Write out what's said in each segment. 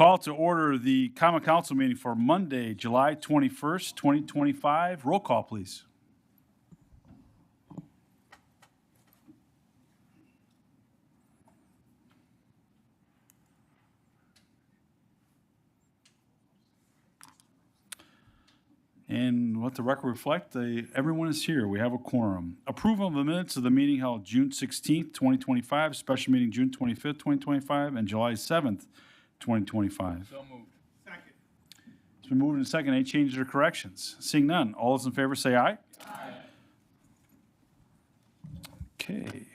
Call to order the Common Council meeting for Monday, July 21st, 2025. Roll call, please. And let the record reflect, everyone is here. We have a quorum. Approval of the minutes of the meeting held June 16th, 2025, special meeting June 25th, 2025, and July 7th, 2025. So moved. Second. It's been moved and second. Any changes or corrections? Seeing none, all those in favor say aye. Aye. Okay.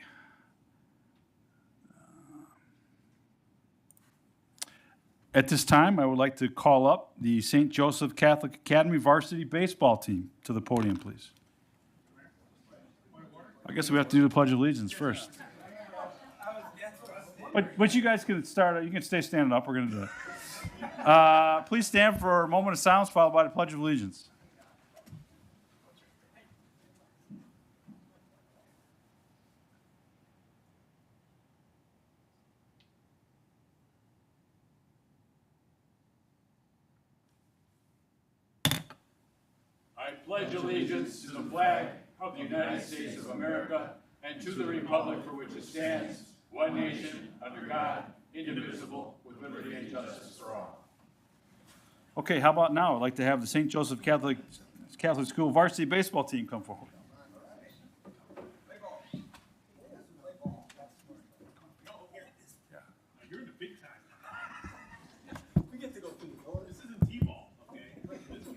At this time, I would like to call up the St. Joseph Catholic Academy varsity baseball team to the podium, please. I guess we have to do the Pledge of Allegiance first. But you guys can start. You can stay standing up. We're going to do it. Please stand for a moment of silence, followed by the Pledge of Allegiance. I pledge allegiance to the flag of the United States of America and to the republic for which it stands, one nation, under God, indivisible, with liberty and justice for all. Okay, how about now? I'd like to have the St. Joseph Catholic School varsity baseball team come forward. You're in the big time. We get to go through the floor. This isn't T-ball, okay? This is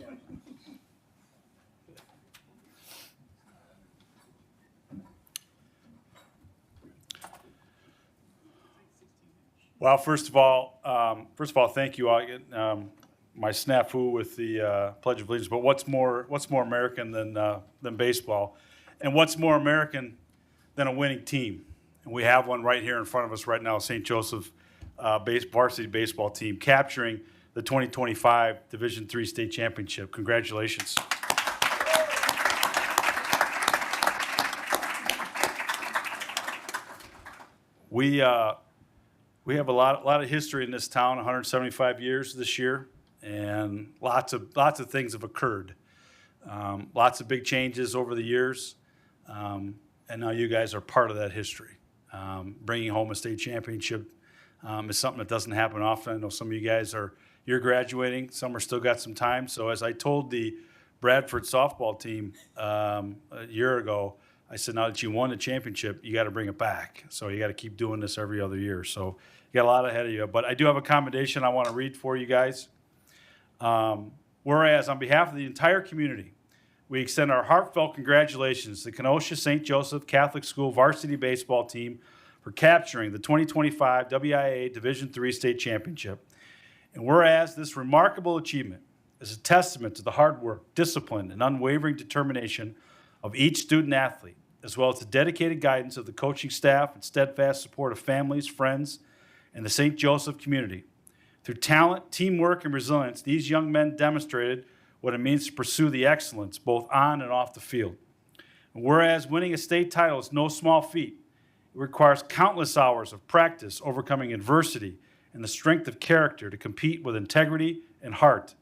Well, first of all, thank you. My snafu with the Pledge of Allegiance. But what's more American than baseball, and what's more American than a winning team? And we have one right here in front of us right now, St. Joseph varsity baseball team capturing the 2025 Division III state championship. Congratulations. We have a lot of history in this town. 175 years this year, and lots of things have occurred. Lots of big changes over the years, and now you guys are part of that history. Bringing home a state championship is something that doesn't happen often. I know some of you guys you're graduating. Some are still got some time. So as I told the Bradford softball team a year ago, I said, now that you won the championship, you got to bring it back. So you got to keep doing this every other year. So you got a lot ahead of you. But I do have a commendation I want to read for you guys. Whereas on behalf of the entire community, we extend our heartfelt congratulations to Kenosha St. Joseph Catholic School varsity baseball team for capturing the 2025 WIA Division III state championship. And whereas this remarkable achievement is a testament to the hard work, discipline, and unwavering determination of each student athlete, as well as the dedicated guidance of the coaching staff and steadfast support of families, friends, and the St. Joseph community. Through talent, teamwork, and resilience, these young men demonstrated what it means to pursue the excellence both on and off the field. And whereas winning a state title is no small feat, it requires countless hours of practice, overcoming adversity, and the strength of character to compete with integrity and heart.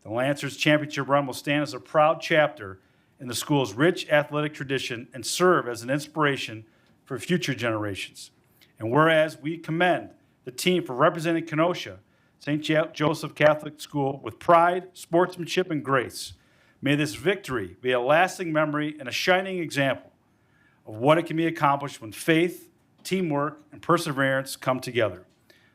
The Lancers Championship Run will stand as a proud chapter in the school's rich athletic tradition and serve as an inspiration for future generations. And whereas we commend the team for representing Kenosha St. Joseph Catholic School with pride, sportsmanship, and grace, may this victory be a lasting memory and a shining example of what it can be accomplished when faith, teamwork, and perseverance come together.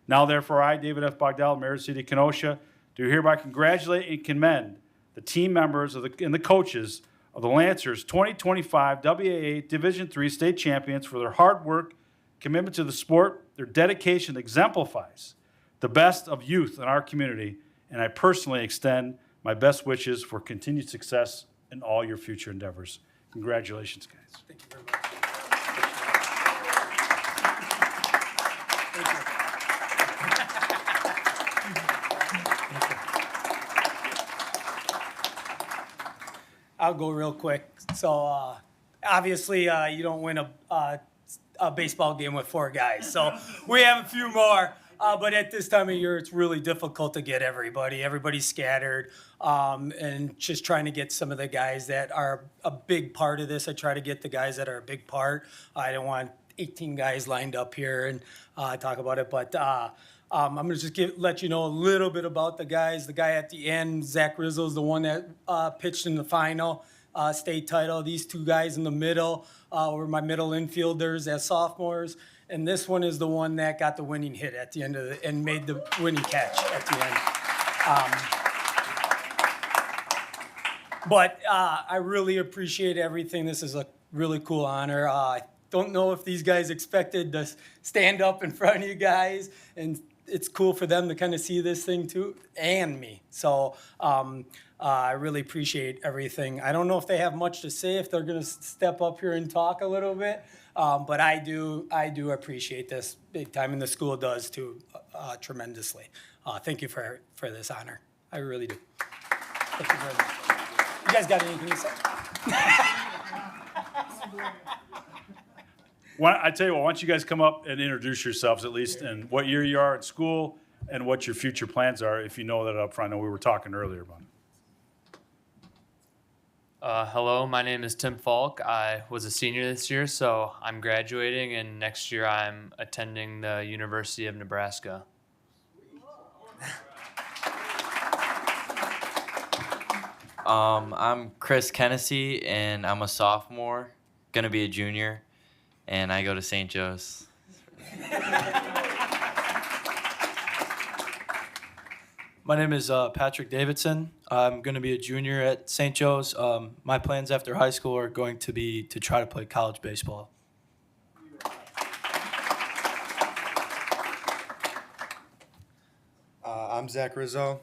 Now, therefore, I, David F. Bogdell, Mayor of the City of Kenosha, do hereby congratulate and commend the team members and the coaches of the Lancers 2025 WAA Division III state champions for their hard work, commitment to the sport. Their dedication exemplifies the best of youth in our community, and I personally extend my best wishes for continued success in all your future endeavors. Congratulations, guys. Thank you very much. I'll go real quick. So obviously you don't win a baseball game with four guys. So we have a few more. But at this time of year, it's really difficult to get everybody. Everybody's scattered, and just trying to get some of the guys that are a big part of this. I try to get the guys that are a big part. I don't want 18 guys lined up here and talk about it, but I'm going to just let you know a little bit about the guys. The guy at the end, Zach Rizzo, is the one that pitched in the final state title. These two guys in the middle were my middle infielders as sophomores. And this one is the one that got the winning hit at the end of and made the winning catch at the end. But I really appreciate everything. This is a really cool honor. I don't know if these guys expected to stand up in front of you guys, and it's cool for them to kind of see this thing too, and me. So I really appreciate everything. I don't know if they have much to say, if they're going to step up here and talk a little bit, but I do appreciate this big time, and the school does too, tremendously. Thank you for this honor. I really do. Thank you very much. You guys got anything to say? I tell you what, why don't you guys come up and introduce yourselves at least, and what year you are at school, and what your future plans are, if you know that up front. I know we were talking earlier about it. Hello, my name is Tim Falk. I was a senior this year, so I'm graduating, and next year I'm attending the University of Nebraska. I'm Chris Kenosha, and I'm a sophomore, gonna be a junior, and I go to St. Joe's. My name is Patrick Davidson. I'm going to be a junior at St. Joe's. My plans after high school are going to be to try to play college baseball. I'm Zach Rizzo.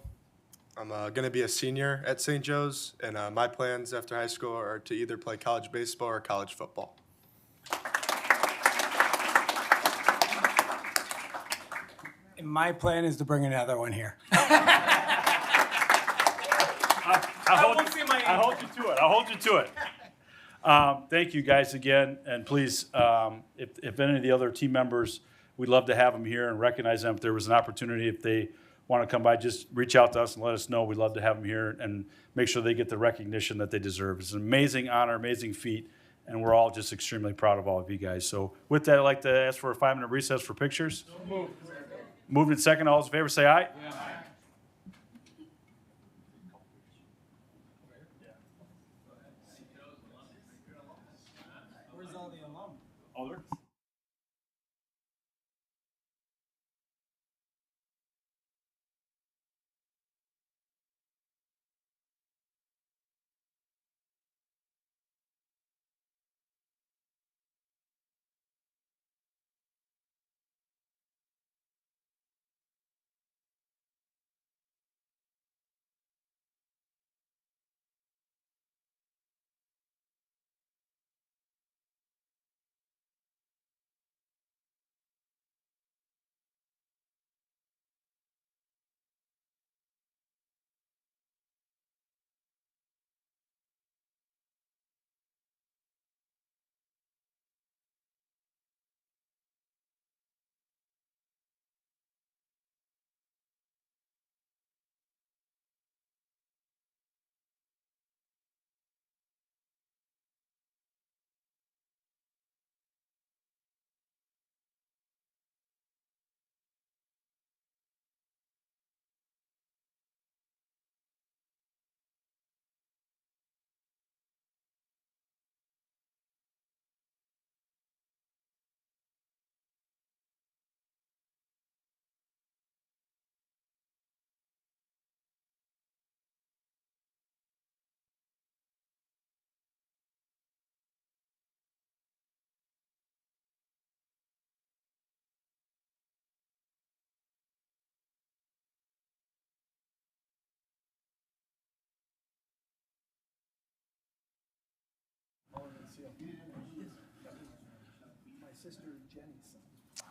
I'm going to be a senior at St. Joe's, and my plans after high school are to either play college baseball or college football. And my plan is to bring another one here. I hold you to it. Thank you guys again, and please, if any of the other team members, we'd love to have them here and recognize them. If there was an opportunity, if they want to come by, just reach out to us and let us know. We'd love to have them here and make sure they get the recognition that they deserve. It's an amazing honor, amazing feat, and we're all just extremely proud of all of you guys. So with that, I'd like to ask for a 5-minute recess for pictures. Moved in second. All those in favor say aye. Where's all the alum? Oh, there.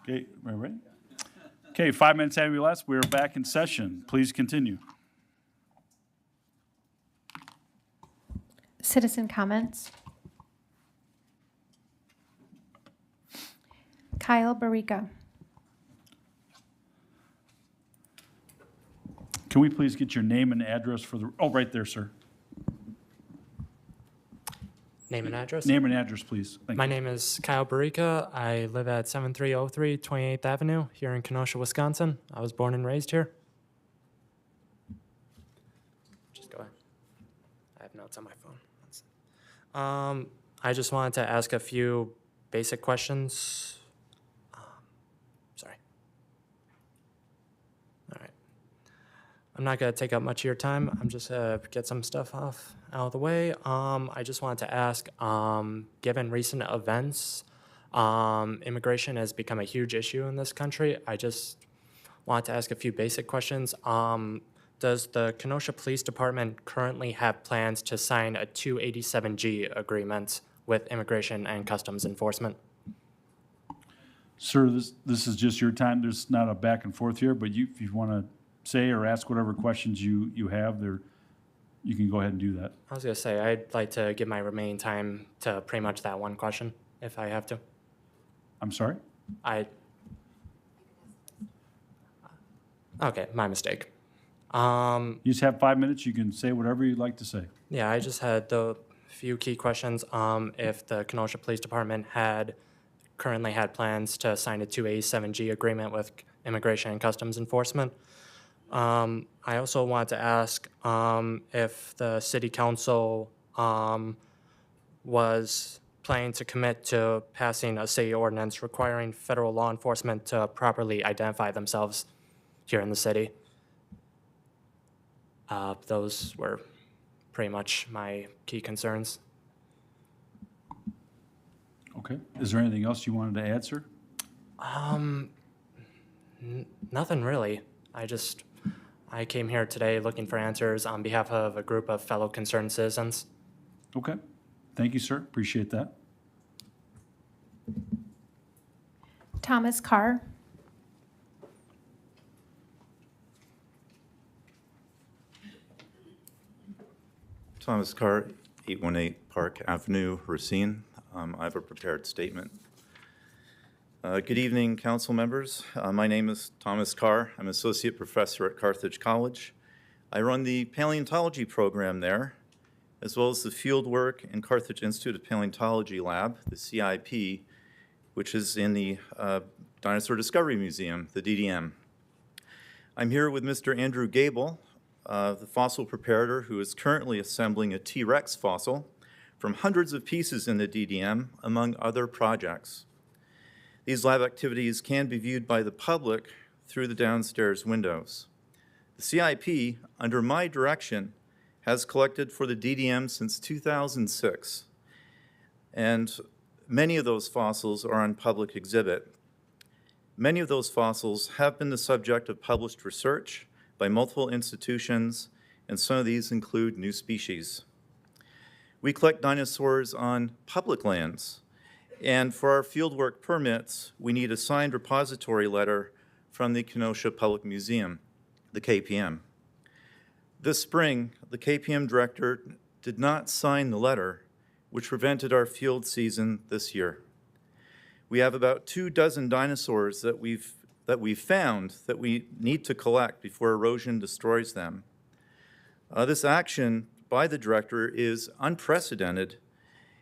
Okay, we're ready? Okay, 5 minutes have you left. We're back in session. Please continue. Citizen comments. Kyle Barica. Can we please get your name and address for the, oh, right there, sir. Name and address? Name and address, please. Thank My you. name is Kyle Barica. I live at 7303 28th Avenue here in Kenosha, Wisconsin. I was born and raised here. Just go ahead. I have notes on my phone. I just wanted to ask a few basic questions. Sorry. All right. I'm not going to take up much of your time. I'm just going to get some stuff out of the way. I just wanted to ask, given recent events, immigration has become a huge issue in this country. I just wanted to ask a few basic questions. Does the Kenosha Police Department currently have plans to sign a 287G agreement with Immigration and Customs Enforcement? Sir, this is just your time. There's not a back and forth here, but if you want to say or ask whatever questions you have there, you can go ahead and do that. I was going to say, I'd like to give my remaining time to pretty much that one question, if I have to. I'm sorry? Okay, my mistake. You just have 5 minutes. You can say whatever you'd like to say. Yeah, I just had the few key questions. If the Kenosha Police Department currently had plans to sign a 287G agreement with Immigration and Customs Enforcement. I also wanted to ask if the City Council was planning to commit to passing a city ordinance requiring federal law enforcement to properly identify themselves here in the city. Those were pretty much my key concerns. Okay. Is there anything else you wanted to add, sir? Nothing really. I came here today looking for answers on behalf of a group of fellow concerned citizens. Okay. Thank you, sir. Appreciate that. Thomas Carr. Thomas Carr, 818 Park Avenue, Racine. I have a prepared statement. Good evening, council members. My name is Thomas Carr. I'm associate professor at Carthage College. I run the paleontology program there, as well as the Fieldwork and Carthage Institute of Paleontology Lab, the CIP, which is in the Dinosaur Discovery Museum, the DDM. I'm here with Mr. Andrew Gable, the fossil preparator who is currently assembling a T-Rex fossil from hundreds of pieces in the DDM, among other projects. These lab activities can be viewed by the public through the downstairs windows. The CIP, under my direction, has collected for the DDM since 2006, and many of those fossils are on public exhibit. Many of those fossils have been the subject of published research by multiple institutions, and some of these include new species. We collect dinosaurs on public lands, and for our fieldwork permits, we need a signed repository letter from the Kenosha Public Museum, the KPM. This spring, the KPM director did not sign the letter, which prevented our field season this year. We have about 24 dinosaurs that we've found that we need to collect before erosion destroys them. This action by the director is unprecedented,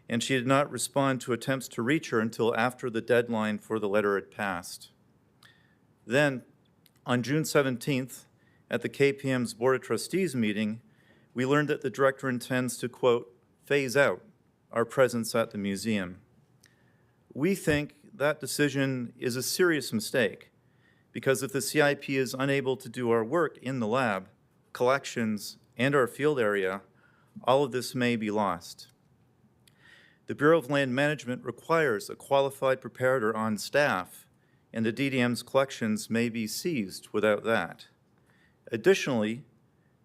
and she did not respond to attempts to reach her until after the deadline for the letter had passed. Then, on June 17th, at the KPM's Board of Trustees meeting, we learned that the director intends to, quote, phase out our presence at the museum. We think that decision is a serious mistake, because if the CIP is unable to do our work in the lab, collections, and our field area, all of this may be lost. The Bureau of Land Management requires a qualified preparator on staff, and the DDM's collections may be seized without that. Additionally,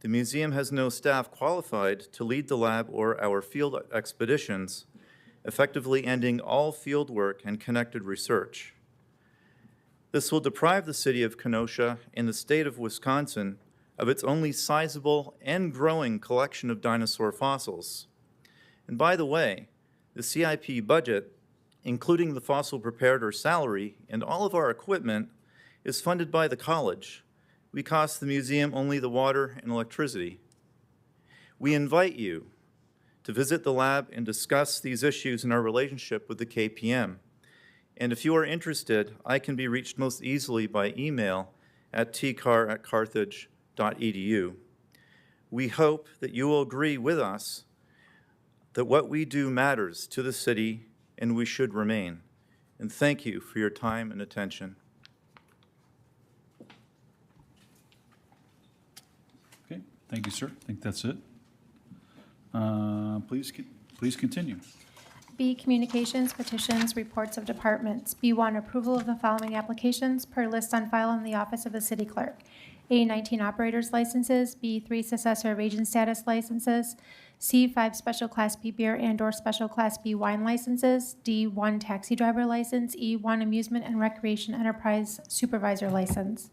the museum has no staff qualified to lead the lab or our field expeditions, effectively ending all field work and connected research. This will deprive the city of Kenosha and the state of Wisconsin of its only sizable and growing collection of dinosaur fossils. And by the way, the CIP budget, including the fossil preparator salary and all of our equipment, is funded by the college, we cost the museum only the water and electricity. We invite you to visit the lab and discuss these issues in our relationship with the KPM. And if you are interested, I can be reached most easily by email at tcar@carthage.edu. We hope that you will agree with us that what we do matters to the city and we should remain. And thank you for your time and attention. Okay, thank you, sir. I think that's it. Please continue. B, communications, petitions, reports of departments. B1, approval of the following applications per list on file in the office of the city clerk. A, 19 operators licenses. B, 3 successor of agent status licenses. C, 5 special class B beer and/or special class B wine licenses. D, 1 taxi driver license. E, 1 amusement and recreation enterprise supervisor license.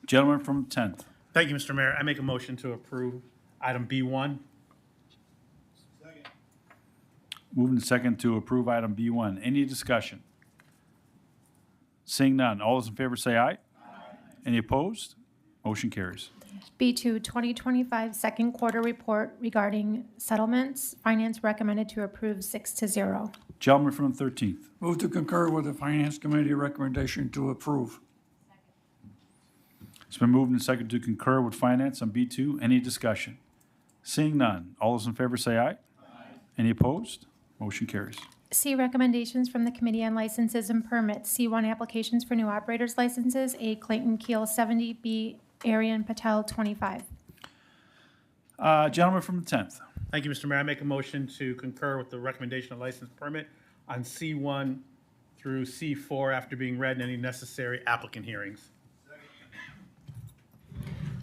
Gentleman from the 10th. Thank you, Mr. Mayor. I make a motion to approve item B1. Moving to second to approve item B1. Any discussion? Seeing none. All those in favor say aye. Aye. Any opposed? Motion carries. B2, 2025 second quarter report regarding settlements. Finance recommended to approve 6-0. Gentleman from the 13th. Move to concur with the Finance Committee recommendation to approve. It's been moved and second to concur with finance on B2. Any discussion? Seeing none. All those in favor say aye. Aye. Any opposed? Motion carries. C, recommendations from the Committee on Licenses and Permits. C1, applications for new operators licenses. A, Clayton Keel 70. B, Arian Patel 25. Gentleman from the 10th. Thank you, Mr. Mayor. I make a motion to concur with the recommendation of license permit on C1 through C4 after being read and any necessary applicant hearings.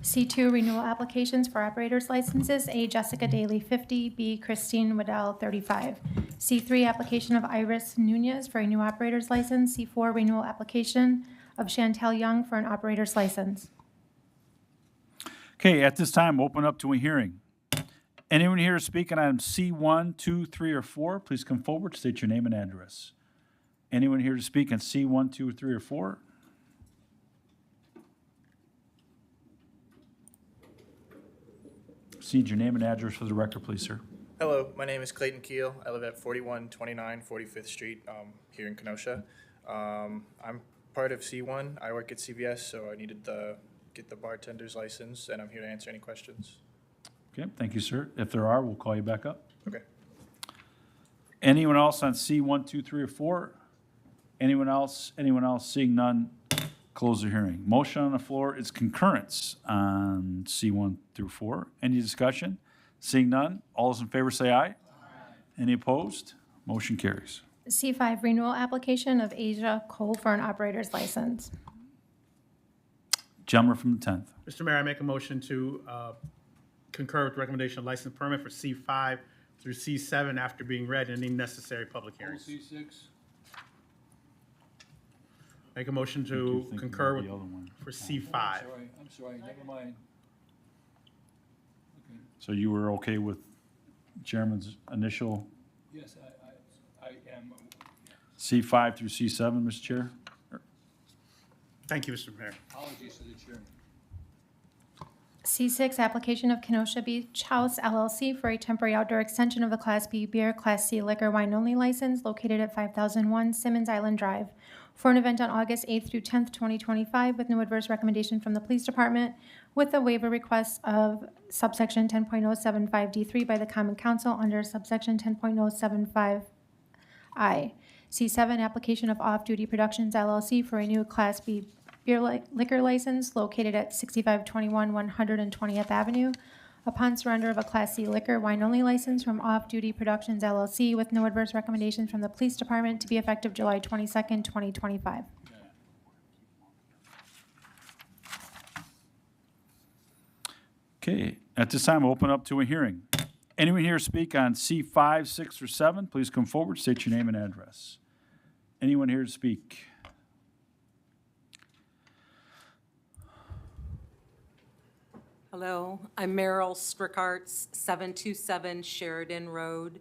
C2, renewal applications for operators licenses. A, Jessica Daly 50. B, Christine Waddell 35. C3, application of Iris Nunez for a new operator's license. C4, renewal application of Chantel Young for an operator's license. Okay, at this time, open up to a hearing. Anyone here to speak on items C1, 2, 3, or 4, please come forward, state your name and address. Anyone here to speak on C1, 2, 3, or 4? Proceed your name and address for the record, please, sir. Hello, my name is Clayton Keel. I live at 4129 45th Street here in Kenosha. I'm part of C1. I work at CVS, so I needed to get the bartender's license, and I'm here to answer any questions. Okay, thank you, sir. If there are, we'll call you back up. Okay. Anyone else on C1, 2, 3, or 4? Anyone else? Anyone else? Seeing none, close the hearing. Motion on the floor is concurrence on C1 through 4. Any discussion? Seeing none, all those in favor say aye. Aye. Any opposed? Motion carries. C5, renewal application of Asia Cole for an operator's license. Gentleman from the 10th. Mr. Mayor, I make a motion to concur with the recommendation of license permit for C5 through C7 after being read and any necessary public hearings. C6. Make a motion to concur with for C5. I'm sorry, never mind. Okay. So you were okay with Chairman's initial Yes, I am. C5 through C7, Mr. Chair? Thank you, Mr. Mayor. Apologies to the chairman. C6, application of Kenosha Beach House LLC for a temporary outdoor extension of a Class B beer, Class C liquor wine only license located at 5001 Simmons Island Drive for an event on August 8th through 10th, 2025, with no adverse recommendation from the police department, with a waiver request of subsection 10.075D3 by the Common Council under subsection 10.075I. C7, application of Off-Duty Productions LLC for a new Class B beer liquor license located at 6521 120th Avenue upon surrender of a Class C liquor wine-only license from Off-Duty Productions LLC with no adverse recommendations from the Police Department to be effective July 22nd, 2025. Okay, at this time, I'll open up to a hearing. Anyone here to speak on C5, 6, or 7, please come forward, state your name and address. Anyone here to speak? Hello, I'm Meryl Strickarts, 727 Sheridan Road,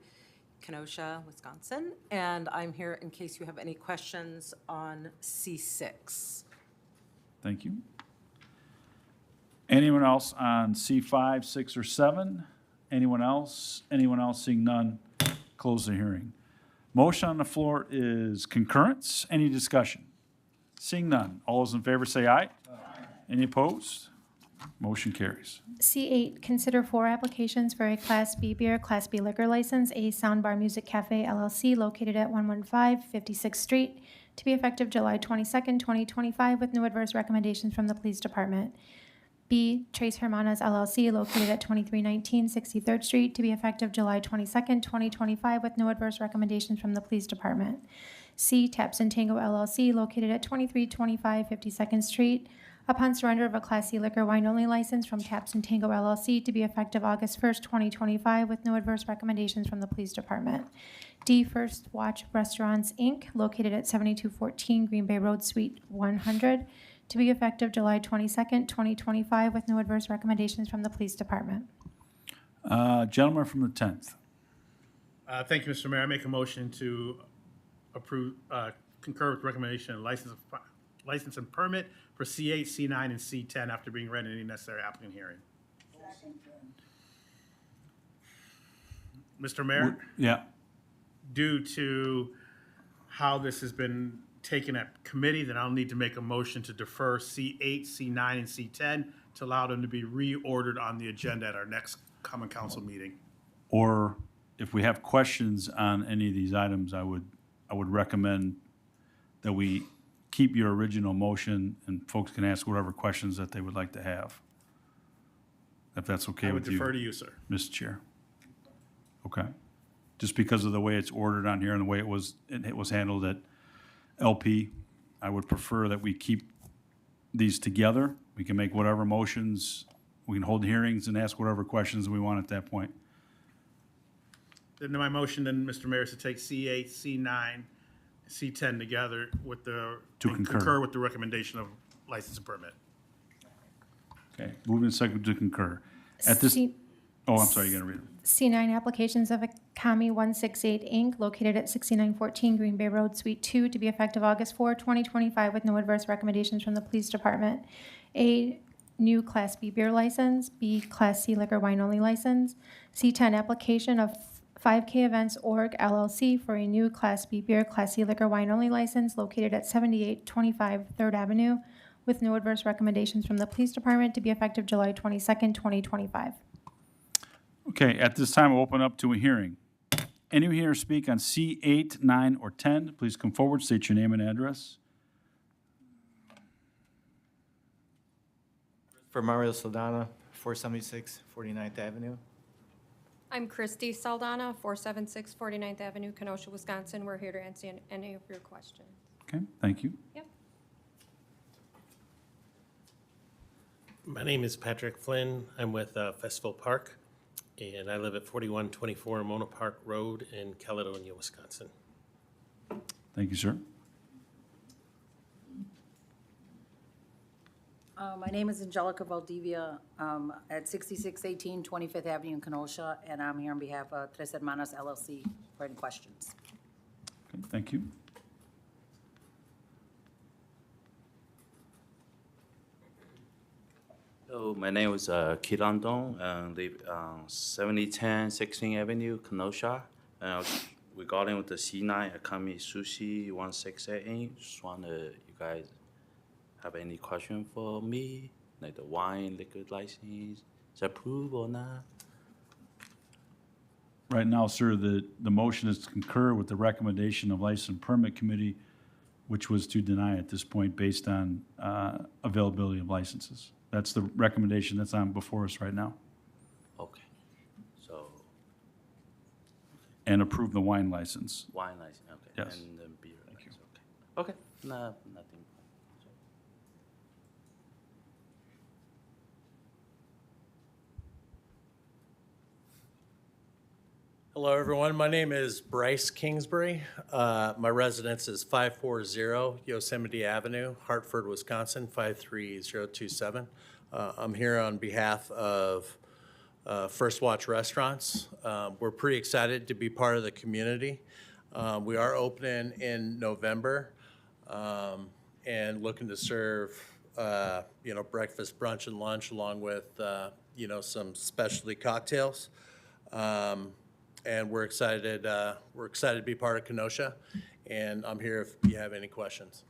Kenosha, Wisconsin, and I'm here in case you have any questions on C6. Thank you. Anyone else on C5, 6, or 7? Anyone else? Anyone else? Seeing none, close the hearing. Motion on the floor is concurrence. Any discussion? Seeing none. All those in favor say aye. Any opposed? Motion carries. C8, consider 4 applications for a Class B beer, Class B liquor license, A Soundbar Music Cafe LLC located at 115 56th Street, to be effective July 22nd, 2025, with no adverse recommendations from the Police Department. B, Trace Hermanas LLC located at 2319 63rd Street, to be effective July 22nd, 2025, with no adverse recommendations from the Police Department. C, Taps and Tango LLC located at 2325 52nd Street, upon surrender of a Class C liquor wine-only license from Taps and Tango LLC, to be effective August 1st, 2025, with no adverse recommendations from the Police Department. D, First Watch Restaurants, Inc., located at 7214 Green Bay Road, Suite 100, to be effective July 22nd, 2025, with no adverse recommendations from the Police Department. Gentleman from the 10th. Thank you, Mr. Mayor. I make a motion to approve, concur with recommendation and license and permit for C8, C9, and C10 after being read in any necessary applicant hearing. Mr. Mayor, Yeah. due to how this has been taken at committee, then I'll need to make a motion to defer C8, C9, and C10 to allow them to be reordered on the agenda at our next common council meeting. Or if we have questions on any of these items, I would recommend that we keep your original motion and folks can ask whatever questions that they would like to have. If that's okay I would with you. defer to you, sir. Mr. Chair. Okay. Just because of the way it's ordered on here and the way it was handled at LP, I would prefer that we keep these together. We can make whatever motions, we can hold hearings and ask whatever questions we want at that point. Then my motion, then, Mr. Mayor, is to take C8, C9, C10 together with the, To and concur. with the recommendation of license and permit. Okay, moving and second to concur. At this, C- oh, I'm sorry, you gotta read it. C9, applications of Akami 168 Inc., located at 6914 Green Bay Road, Suite 2, to be effective August 4, 2025, with no adverse recommendations from the Police Department. A, new Class B beer license. B, Class C liquor wine-only license. C10, application of 5K Events Org LLC for a new Class B beer, Class C liquor wine-only license located at 7825 3rd Avenue, with no adverse recommendations from the Police Department, to be effective July 22nd, 2025. Okay, at this time, we'll open up to a hearing. Anyone here speak on C8, 9, or 10, please come forward, state your name and address. For Mario Saldana, 476 49th Avenue. I'm Christy Saldana, 476 49th Avenue, Kenosha, Wisconsin. We're here to answer any of your questions. Okay, thank you. Yep. My name is Patrick Flynn. I'm with Festival Park, and I live at 4124 Mona Park Road in Caledonia, Wisconsin. Thank you, sir. My name is Angelica Valdivia at 6618 25th Avenue in Kenosha, and I'm here on behalf of Tres Hermanas LLC for any questions. Okay, thank you. Hello, my name is Kiran Dong, and live on 7010 16th Avenue, Kenosha. Regarding with the C9 Akami Sushi 168, just wonder you guys have any question for me? Like the wine liquor license, is approved or not? Right now, sir, the motion is to concur with the recommendation of License and Permit Committee, which was to deny at this point based on availability of licenses. That's the recommendation that's on before us right now. Okay, so And approve the wine license. wine license, okay. Yes. And then beer license, okay. Okay, no, nothing. Hello, everyone. My name is Bryce Kingsbury. My residence is 540 Yosemite Avenue, Hartford, Wisconsin, 53027. I'm here on behalf of First Watch Restaurants. We're pretty excited to be part of the community. We are opening in November and looking to serve breakfast, brunch, and lunch, along with, some specialty cocktails. And we're excited to be part of Kenosha, and I'm here if you have any questions.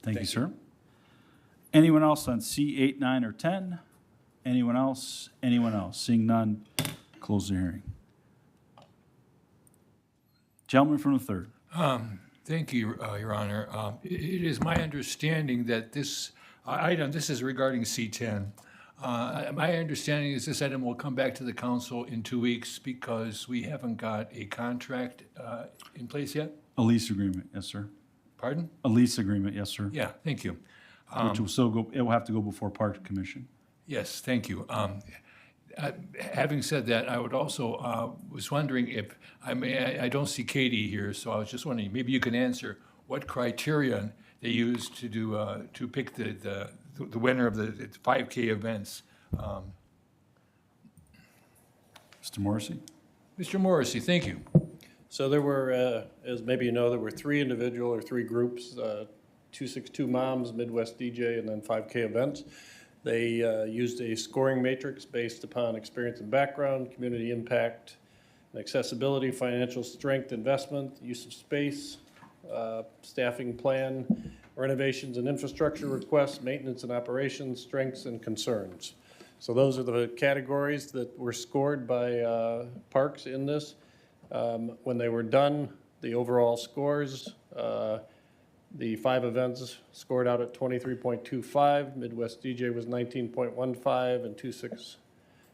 Thank you, sir. Anyone else on C8, 9, or 10? Anyone else? Anyone else? Seeing none, close the hearing. Gentleman from the third. Thank you, Your Honor. It is my understanding that this item, this is regarding C10. My understanding is this item will come back to the council in 2 weeks because we haven't got a contract in place yet? A lease agreement, yes, sir. Pardon? A lease agreement, yes, sir. Yeah, thank you. Which will still go, it will have to go before Park Commission. Yes, thank you. Having said that, I would also, was wondering if, I don't see Katie here, so I was just wondering, maybe you can answer what criterion they used to do, to pick the winner of the 5K events. Mr. Morrissey? Mr. Morrissey, thank you. So there were, as maybe you know, there were 3 individual or 3 groups, 262 Moms, Midwest DJ, and then 5K events. They used a scoring matrix based upon experience and background, community impact, and accessibility, financial strength, investment, use of space, staffing plan, renovations and infrastructure requests, maintenance and operations, strengths and concerns. So those are the categories that were scored by parks in this. When they were done, the overall scores, the 5 events scored out at 23.25. Midwest DJ was 19.15, and 26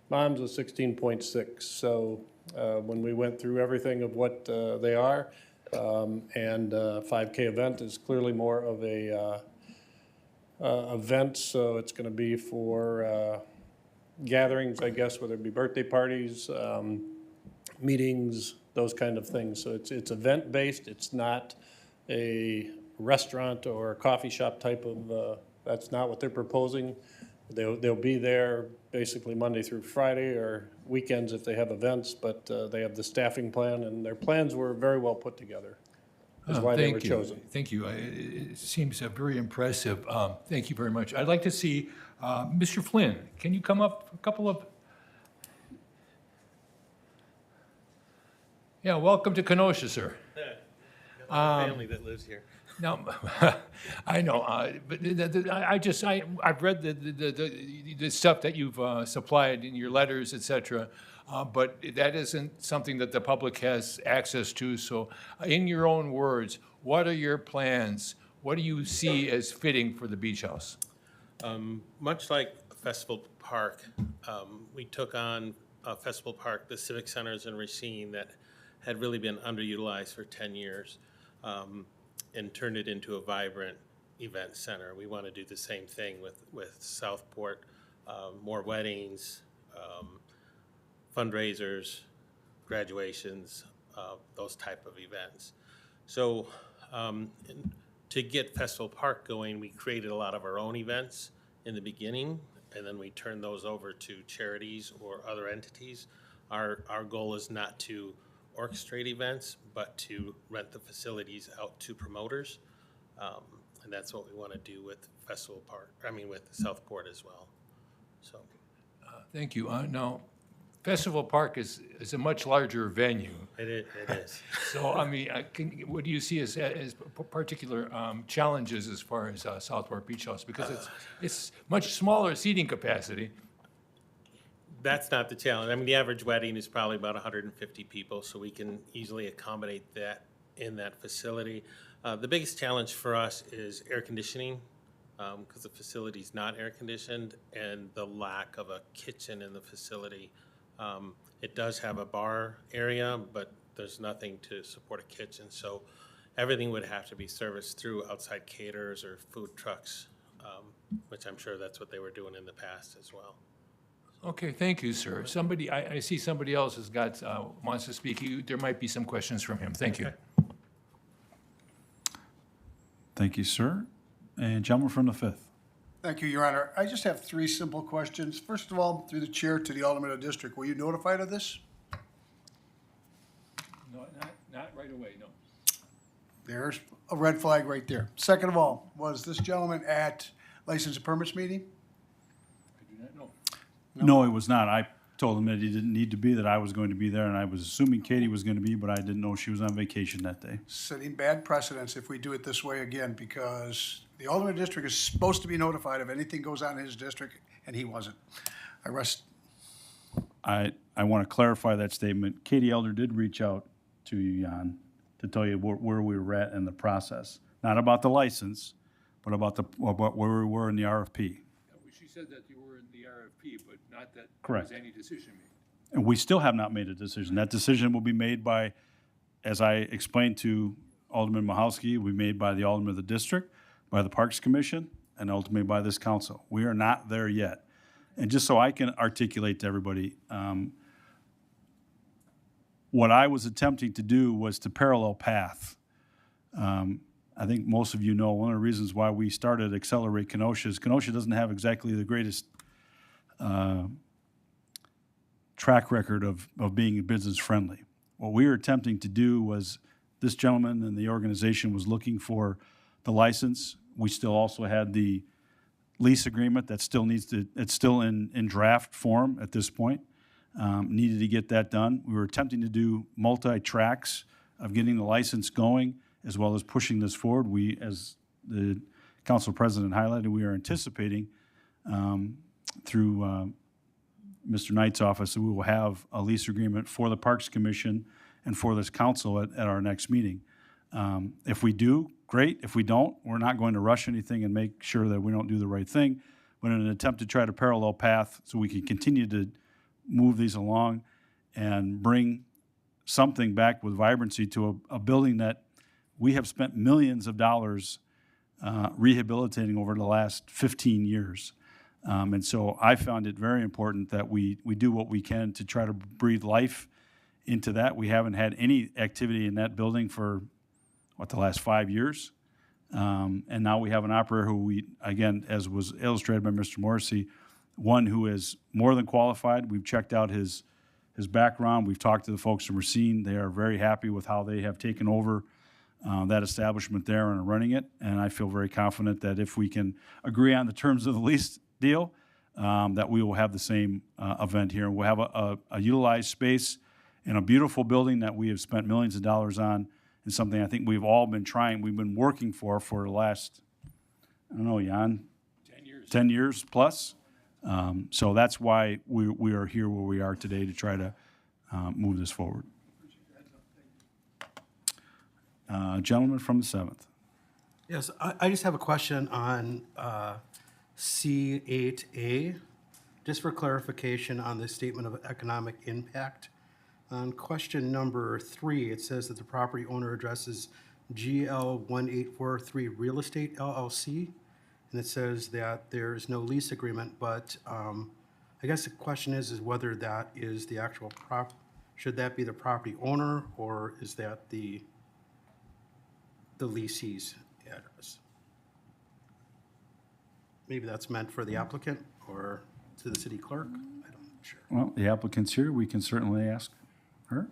Moms was 16.6. So when we went through everything of what they are, and 5K event is clearly more of a event, so it's going to be for gatherings, I guess, whether it be birthday parties, meetings, those kind of things. So it's event-based. It's not a restaurant or a coffee shop type of, that's not what they're proposing. They'll be there basically Monday through Friday or weekends if they have events, but they have the staffing plan, and their plans were very well put together. That's why they were chosen. Thank you. It seems very impressive. Thank you very much. I'd like to see Mr. Flynn. Can you come up a couple of... Yeah, welcome to Kenosha, sir. Family that lives here. No, I know, but I've read the stuff that you've supplied in your letters, et cetera, but that isn't something that the public has access to. So in your own words, what are your plans? What do you see as fitting for the beach house? Much like Festival Park, we took on Festival Park, the civic centers in Racine that had really been underutilized for 10 years. And turned it into a vibrant event center. We want to do the same thing with Southport, more weddings, fundraisers, graduations, those type of events. So to get Festival Park going, we created a lot of our own events in the beginning, and then we turned those over to charities or other entities. Our goal is not to orchestrate events, but to rent the facilities out to promoters. And that's what we want to do with Festival Park, with Southport as well. So, thank you. Now, Festival Park is a much larger venue. It is. So, what do you see as particular challenges as far as Southport Beach House? Because it's much smaller seating capacity. That's not the challenge. The average wedding is probably about 150 people, so we can easily accommodate that in that facility. The biggest challenge for us is air conditioning, because the facility is not air conditioned, and the lack of a kitchen in the facility. It does have a bar area, but there's nothing to support a kitchen, so everything would have to be serviced through outside caterers or food trucks, which I'm sure that's what they were doing in the past as well. Okay, thank you, sir. I see somebody else has got, wants to speak. There might be some questions from him. Thank you. Thank you, sir. And gentleman from the fifth. Thank you, Your Honor. I just have 3 simple questions. First of all, through the chair to the Alderman of District, were you notified of this? No, not right away, no. There's a red flag right there. Second of all, was this gentleman at license and permits meeting? I do not know. No, it was not. I told him that he didn't need to be, that I was going to be there, and I was assuming Katie was going to be, but I didn't know she was on vacation that day. Setting bad precedents if we do it this way again, because the Alderman District is supposed to be notified if anything goes on in his district, and he wasn't. I rest. I want to clarify that statement. Katie Elder did reach out to you, Jan, to tell you where we were at in the process. Not about the license, but about where we were in the RFP. She said that you were in the RFP, but not that there Correct. was any decision made. And we still have not made a decision. That decision will be made by, as I explained to Alderman Mahalski, will be made by the Alderman of the district, by the Parks Commission, and ultimately by this council. We are not there yet. And just so I can articulate to everybody, what I was attempting to do was to parallel path. I think most of you know one of the reasons why we started Accelerate Kenosha is Kenosha doesn't have exactly the greatest track record of being business friendly. What we were attempting to do was, this gentleman and the organization was looking for the license. We still also had the lease agreement that still needs to, it's still in draft form at this point. Needed to get that done. We were attempting to do multi-tracks of getting the license going, as well as pushing this forward. We, as the council president highlighted, we are anticipating through Mr. Knight's office that we will have a lease agreement for the Parks Commission and for this council at our next meeting. If we do, great. If we don't, we're not going to rush anything and make sure that we don't do the right thing, but in an attempt to try to parallel path so we can continue to move these along and bring something back with vibrancy to a building that we have spent millions of dollars rehabilitating over the last 15 years. And so I found it very important that we do what we can to try to breathe life into that. We haven't had any activity in that building for, the last 5 years. And now we have an operator who we, again, as was illustrated by Mr. Morrissey, one who is more than qualified. We've checked out his background. We've talked to the folks from Racine. They are very happy with how they have taken over that establishment there and are running it. And I feel very confident that if we can agree on the terms of the lease deal, that we will have the same event here. We'll have a utilized space in a beautiful building that we have spent millions of dollars on, and something I think we've all been trying, we've been working for the last, I don't know, Jan? 10 years. 10 years plus. So that's why we are here where we are today to try to move this forward. Gentleman from the 7th. Yes, I just have a question on C8A, just for clarification on the statement of economic impact. On question number 3, it says that the property owner address is GL1843 Real Estate LLC, and it says that there is no lease agreement, but I guess the question is whether that is the actual should that be the property owner, or is that the leasee's address? Maybe that's meant for the applicant or to the city clerk? I don't know, sure. Well, the applicant's here. We can certainly ask her.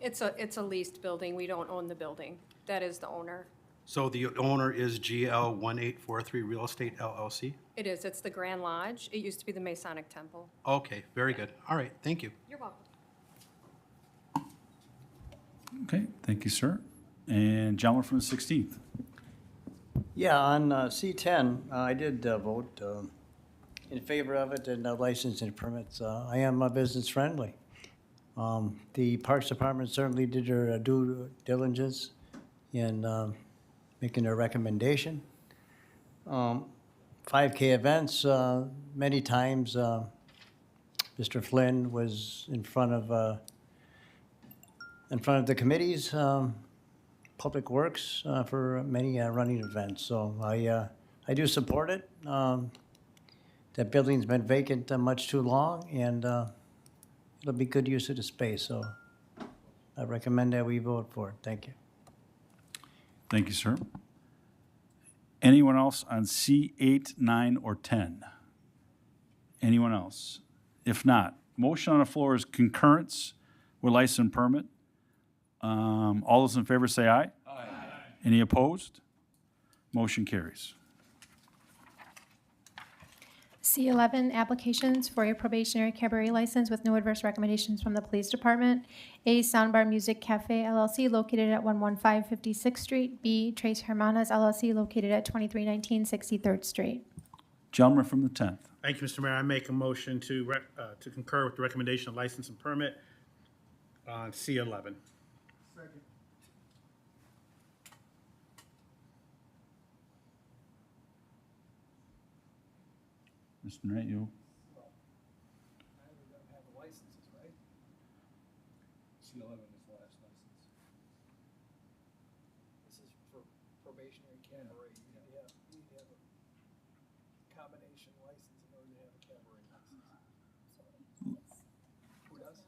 It's a leased building. We don't own the building. That is the owner. So the owner is GL1843 Real Estate LLC? It is. It's the Grand Lodge. It used to be the Masonic Temple. Okay, very good. All right, thank you. You're welcome. Okay, thank you, sir. And gentleman from the 16th. Yeah, on C10, I did vote in favor of it and licensing permits. I am business friendly. The Parks Department certainly did their due diligence in making their recommendation. 5K events, many times Mr. Flynn was in front of the committees, Public Works, for many running events. So I do support it. That building's been vacant much too long, and it'll be good use of the space. So I recommend that we vote for it. Thank you. Thank you, sir. Anyone else on C8, 9, or 10? Anyone else? If not, motion on the floor is concurrence with license permit. All those in favor say aye. Aye. Any opposed? Motion carries. C11, applications for a probationary cabaret license with no adverse recommendations from the Police Department. A, Soundbar Music Cafe LLC located at 115 56th Street. B, Tres Hermanas LLC located at 2319 63rd Street. Gentleman from the 10th. Thank you, Mr. Mayor. I make a motion to concur with the recommendation of license and permit on C11. Mr. Knight, you? C11 is the last license. This is for probationary cabaret. You need to have a combination license in order to have a cabaret license. Who does?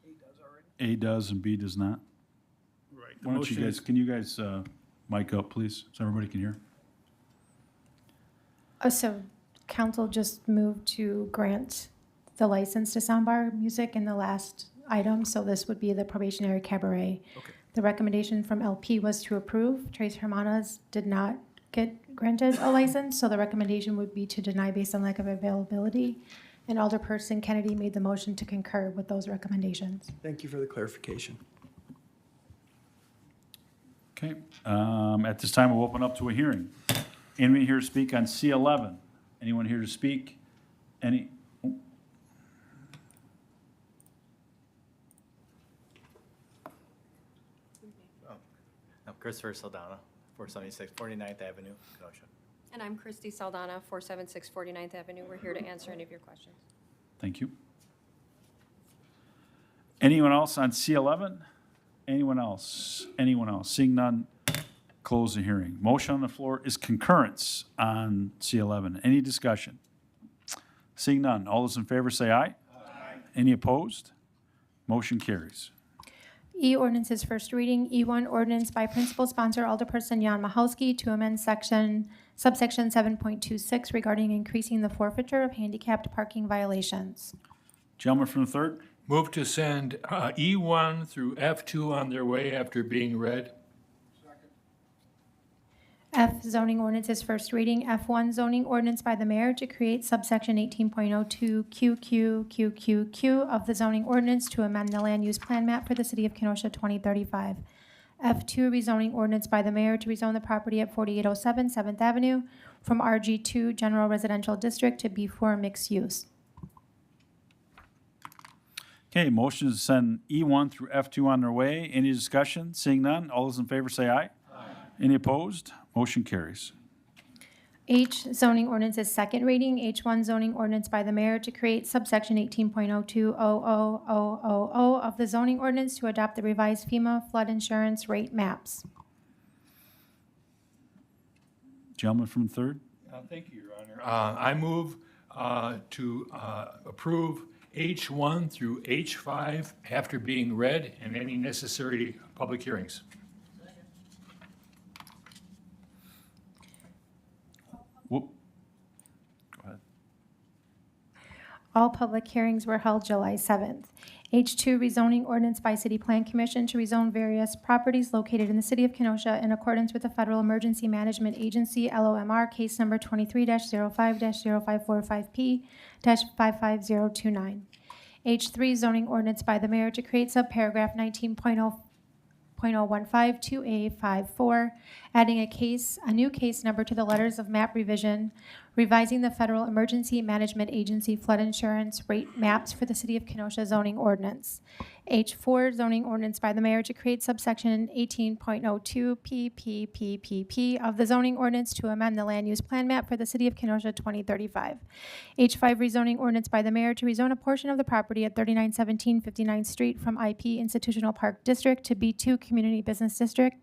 A does already? A does and B does not. Right. Why don't you guys, can you guys mic up, please, so everybody can hear? So council just moved to grant the license to Soundbar Music in the last item, so this would be the probationary cabaret. Okay. The recommendation from LP was to approve. Tres Hermanas did not get granted a license, so the recommendation would be to deny based on lack of availability. And Alderperson Kennedy made the motion to concur with those recommendations. Thank you for the clarification. Okay, at this time, we'll open up to a hearing. Anyone here to speak on C11? Anyone here to speak? Any? Oh. I'm Christopher Saldana, 476 49th Avenue, Kenosha. And I'm Christy Saldana, 476 49th Avenue. We're here to answer any of your questions. Thank you. Anyone else on C11? Anyone else? Anyone else? Seeing none, close the hearing. Motion on the floor is concurrence on C11. Any discussion? Seeing none, all those in favor say aye. Aye. Any opposed? Motion carries. E, ordinance's first reading. E1, ordinance by principal sponsor Alderperson Jan Mahalski to amend subsection 7.26 regarding increasing the forfeiture of handicapped parking violations. Gentleman from the third. Move to send E1 through F2 on their way after being read. F, zoning ordinance's first reading. F1, zoning ordinance by the mayor to create subsection 18.02 QQQQQ of the zoning ordinance to amend the land use plan map for the city of Kenosha 2035. F2, rezoning ordinance by the mayor to rezone the property at 4807 7th Avenue from RG2 General Residential District to B4 Mixed Use. Okay, motion is to send E1 through F2 on their way. Any discussion? Seeing none, all those in favor say aye. Aye. Any opposed? Motion carries. H, zoning ordinance's second reading. H1, zoning ordinance by the mayor to create subsection 18.020000 of the zoning ordinance to adopt the revised FEMA flood insurance rate maps. Gentleman from the third. Thank you, Your Honor. I move to approve H1 through H5 after being read and any necessary public hearings. Whoop. Go ahead. All public hearings were held July 7th. H2, rezoning ordinance by City Plan Commission to rezone various properties located in the city of Kenosha in accordance with the Federal Emergency Management Agency, LOMR, case number 23-05-0545P-55029. H3, zoning ordinance by the mayor to create subparagraph 19.015-2A54, adding a new case number to the letters of map revision, revising the Federal Emergency Management Agency flood insurance rate maps for the city of Kenosha zoning ordinance. H4, zoning ordinance by the mayor to create subsection 18.02 PPPPP of the zoning ordinance to amend the land use plan map for the city of Kenosha 2035. H5, rezoning ordinance by the mayor to rezone a portion of the property at 3917 59th Street from IP Institutional Park District to B2 Community Business District,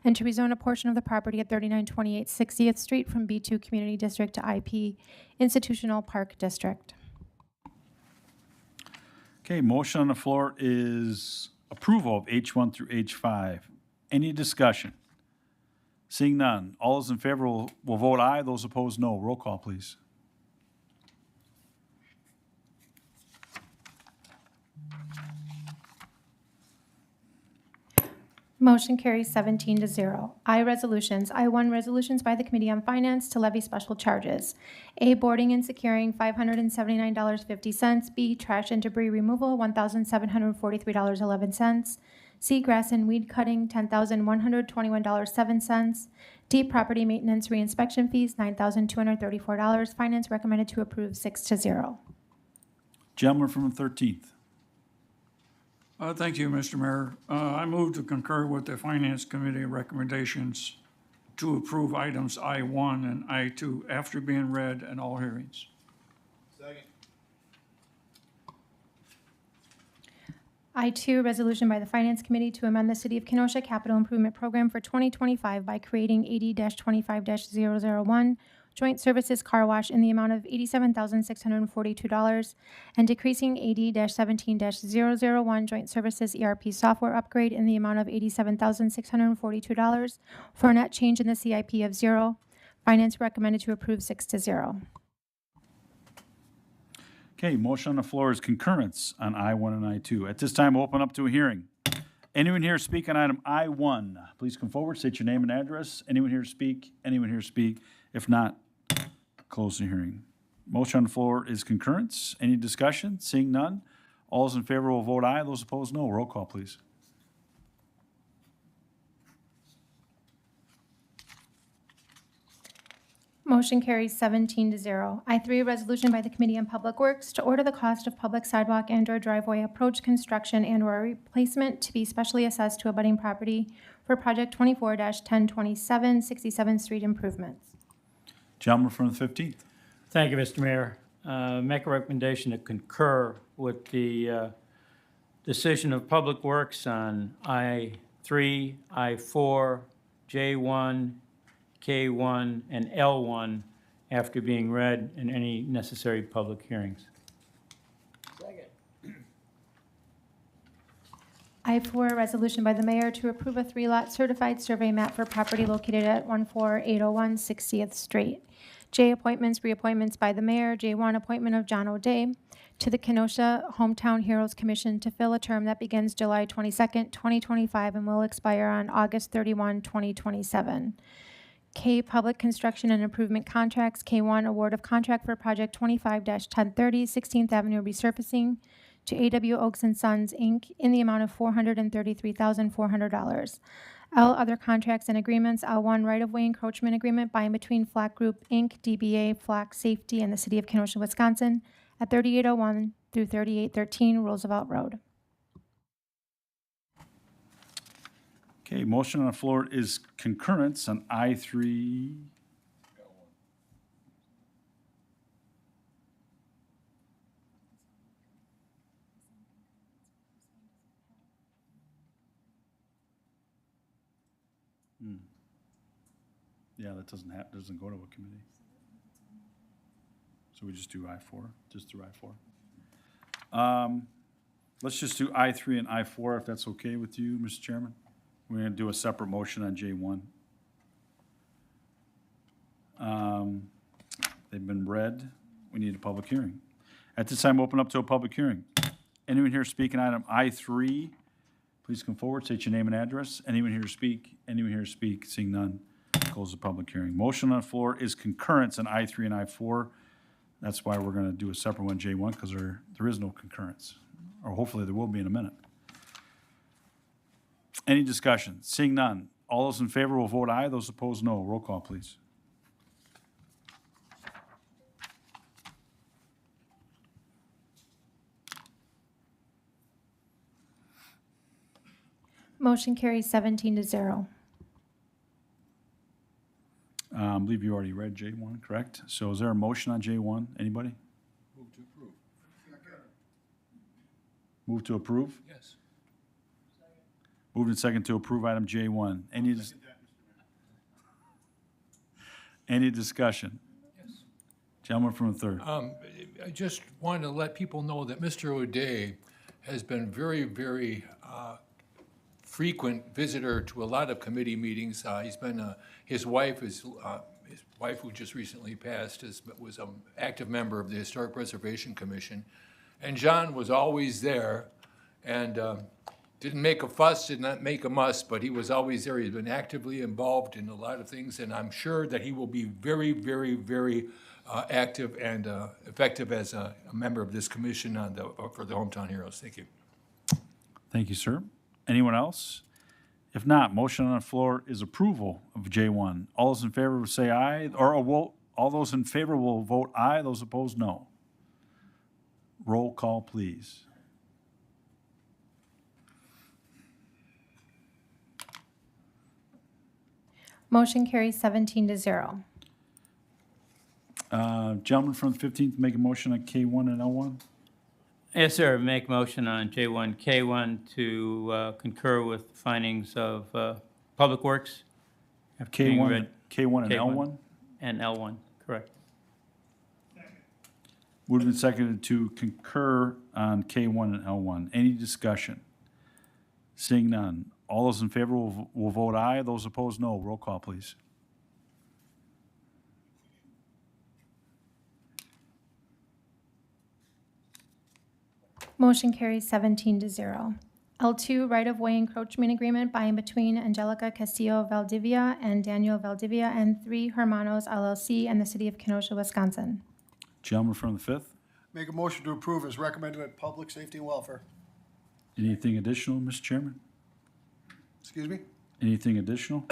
and to rezone a portion of the property at 3928 60th Street from B2 Community District to IP Institutional Park District. Okay, motion on the floor is approval of H1 through H5. Any discussion? Seeing none, all those in favor will vote aye. Those opposed, no. Roll call, please. Motion carries 17-0. I resolutions. I-1 resolutions by the Committee on Finance to levy special charges. A, boarding and securing, $579.50. B, trash and debris removal, $1,743.11. C, grass and weed cutting, $10,121.07. D, property maintenance reinspection fees, $9,234. Finance recommended to approve 6-0. Gentleman from the 13th. Thank you, Mr. Mayor. I move to concur with the Finance Committee recommendations to approve items I-1 and I-2 after being read in all hearings. Second. I-2, resolution by the Finance Committee to amend the City of Kenosha Capital Improvement Program for 2025 by creating 80-25-001 Joint Services Car Wash in the amount of $87,642 and decreasing 80-17-001 Joint Services ERP Software Upgrade in the amount of $87,642 for a net change in the CIP of 0. Finance recommended to approve 6-0. Okay, motion on the floor is concurrence on I-1 and I-2. At this time, we'll open up to a hearing. Anyone here speak on item I-1, please come forward, state your name and address. Anyone here speak? Anyone here speak? If not, close the hearing. Motion on the floor is concurrence. Any discussion? Seeing none. All those in favor will vote aye. Those opposed, no. Roll call, please. Motion carries 17-0. I-3, resolution by the Committee on Public Works to order the cost of public sidewalk and/or driveway approach construction and/or replacement to be specially assessed to abutting property for Project 24-1027 67th Street improvements. Gentleman from the 15th. Thank you, Mr. Mayor. Make a recommendation to concur with the decision of Public Works on I-3, I-4, J1, K1, and L1 after being read in any necessary public hearings. I-4, resolution by the mayor to approve a 3-lot certified survey map for property located at 14801 60th Street. J, appointments, reappointments by the mayor. J1, appointment of John O'Day to the Kenosha Hometown Heroes Commission to fill a term that begins July 22nd, 2025 and will expire on August 31, 2027. K, public construction and improvement contracts. K1, award of contract for project 25-1030 16th Avenue resurfacing to A.W. Oaks & Sons, Inc. in the amount of $433,400. L, other contracts and agreements. L1, right-of-way encroachment agreement by and between Flack Group, Inc., DBA, Flack Safety, and the City of Kenosha, Wisconsin at 3801 through 3813 Roosevelt Road. Okay, motion on the floor is concurrence on I-3. Yeah, that doesn't go to a committee. So we just do I-4, just do I-4. Let's just do I-3 and I-4 if that's okay with you, Mr. Chairman. We're going to do a separate motion on J1. They've been read. We need a public hearing. At this time, open up to a public hearing. Anyone here speaking item I-3, please come forward, state your name and address. Anyone here to speak? Anyone here to speak? Seeing none, close the public hearing. Motion on the floor is concurrence on I-3 and I-4. That's why we're going to do a separate one, J1, because there is no concurrence, or hopefully there will be in a minute. Any discussion? Seeing none. All those in favor will vote aye. Those opposed, no. Roll call, please. Motion carries 17-0. I believe you already read J1, correct? So is there a motion on J1? Anybody? Move to approve. Move to approve? Yes. Moved and second to approve item J1. Any discussion? Yes. Gentleman from the third. I just wanted to let people know that Mr. O'Day has been very, very frequent visitor to a lot of committee meetings. He's been, his wife who just recently passed was an active member of the Historic Preservation Commission. And John was always there. And didn't make a fuss, did not make a muss, but he was always there. He's been actively involved in a lot of things, and I'm sure that he will be very, very, very active and effective as a member of this commission for the Hometown Heroes. Thank you. Thank you, sir. Anyone else? If not, motion on the floor is approval of J1. All those in favor will say aye, all those in favor will vote aye, those opposed, no. Roll call, please. Motion carries 17-0. Gentleman from the 15th, make a motion on K1 and L1. Yes, sir. Make motion on J1, K1 to concur with findings of Public Works. after being K1, read. K1 and K1 L1. And L1, correct. Moved and seconded to concur on K1 and L1. Any discussion? Seeing none. All those in favor will vote aye. Those opposed, no. Roll call, please. Motion carries 17-0. L2, right-of-way encroachment agreement by and between Angelica Castillo Valdivia and Daniel Valdivia and 3 Hermanos LLC and the City of Kenosha, Wisconsin. Gentleman from the 5th. Make a motion to approve as recommended by Public Safety and Welfare. Anything additional, Mr. Chairman? Excuse me? Anything additional?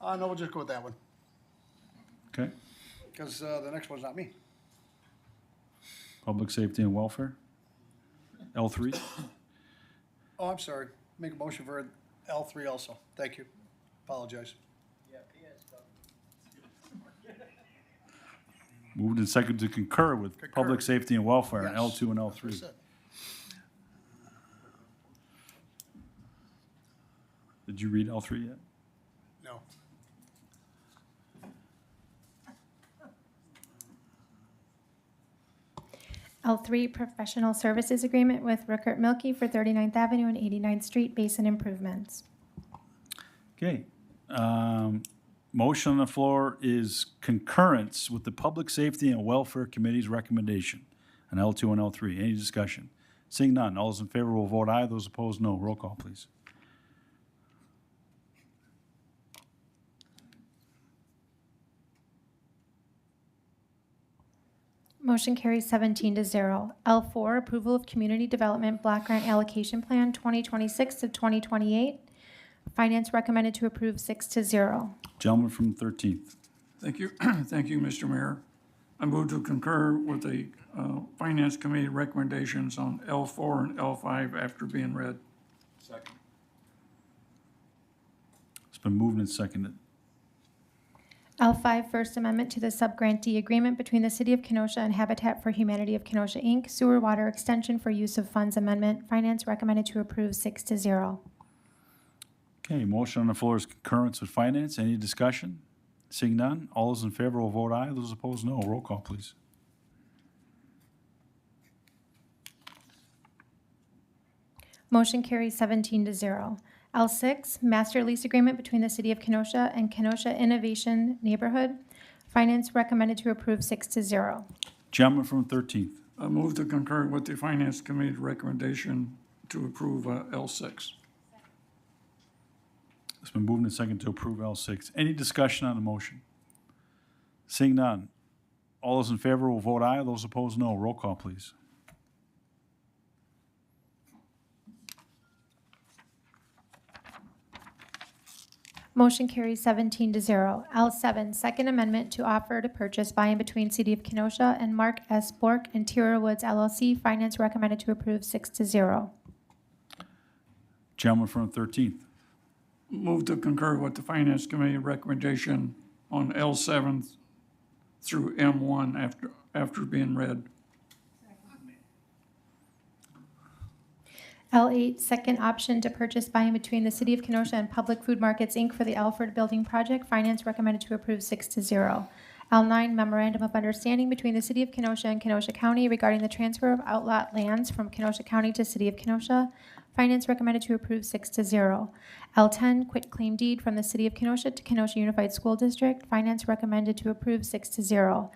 No, we'll just go with that one, Okay. because the next one's not me. Public safety and welfare. L3. Oh, I'm sorry. Make a motion for L3 also. Thank you. Apologize. Moved and seconded to concur with public safety and welfare on Yes. L2 and That's what I L3. said. Did you read L3 yet? No. L3, professional services agreement with Rickert Milky for 39th Avenue and 89th Street Basin improvements. Okay. Motion on the floor is concurrence with the Public Safety and Welfare Committee's recommendation on L2 and L3. Any discussion? Seeing none, all those in favor will vote aye. Those opposed, no. Roll call, please. Motion carries 17-0. L4, approval of Community Development Block Grant Allocation Plan 2026 to 2028. Finance recommended to approve 6-0. Gentleman from the 13th. Thank you. Thank you, Mr. Mayor. I move to concur with the Finance Committee recommendations on L4 and L5 after being read. Second. It's been moved and seconded. L5, First Amendment to the Subgrantee Agreement between the City of Kenosha and Habitat for Humanity of Kenosha, Inc., Sewer Water Extension for Use of Funds Amendment. Finance recommended to approve 6-0. Okay, motion on the floor is concurrence with finance. Any discussion? Seeing none, all those in favor will vote aye. Those opposed, no. Roll call, please. Motion carries 17-0. L6, Master Lease Agreement between the City of Kenosha and Kenosha Innovation Neighborhood. Finance recommended to approve 6-0. Gentleman from the 13th. I move to concur with the Finance Committee recommendation to approve L6. It's been moved and seconded to approve L6. Any discussion on the motion? Seeing none, all those in favor will vote aye. Those opposed, no. Roll call, please. Motion carries 17-0. L7, Second Amendment to offer to purchase by and between City of Kenosha and Mark S. Bork and Tierra Woods LLC. Finance recommended to approve 6-0. Gentleman from the 13th. Move to concur with the Finance Committee recommendation on L7 through M1 after being read. L8, second option to purchase by and between the City of Kenosha and Public Food Markets, Inc. for the Alfred Building Project. Finance recommended to approve 6-0. L9, memorandum of understanding between the City of Kenosha and Kenosha County regarding the transfer of outlot lands from Kenosha County to City of Kenosha. Finance recommended to approve 6-0. L10, quit claim deed from the City of Kenosha to Kenosha Unified School District. Finance recommended to approve 6-0.